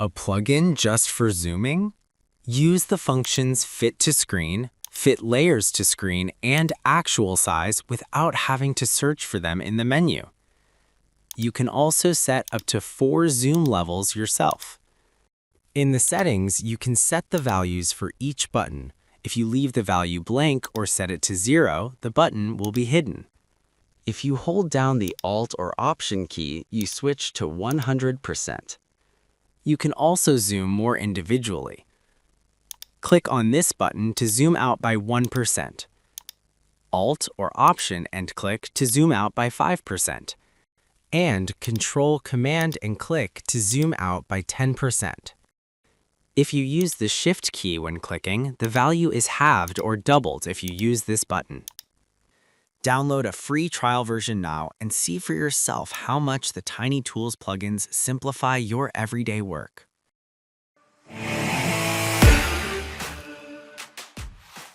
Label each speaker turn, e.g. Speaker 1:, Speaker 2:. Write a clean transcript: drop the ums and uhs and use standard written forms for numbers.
Speaker 1: A plugin just for zooming? Use the functions Fit to Screen, Fit Layers to Screen, and Actual Size without having to search for them in the menu. You can also set up to 4 zoom levels yourself. In the settings, you can set the values for each button. If you leave the value blank or set it to 0, the button will be hidden. If you hold down the Alt or Option key, you switch to 100%. You can also zoom more individually. Click on this button to zoom out by 1%. Alt or Option and click to zoom out by 5%. And Control, Command, and click to zoom out by 10%. If you use the Shift key when clicking, the value is halved or doubled if you use this button. Download a free trial version now and see for yourself how much the Tiny Tools plugins simplify your everyday work.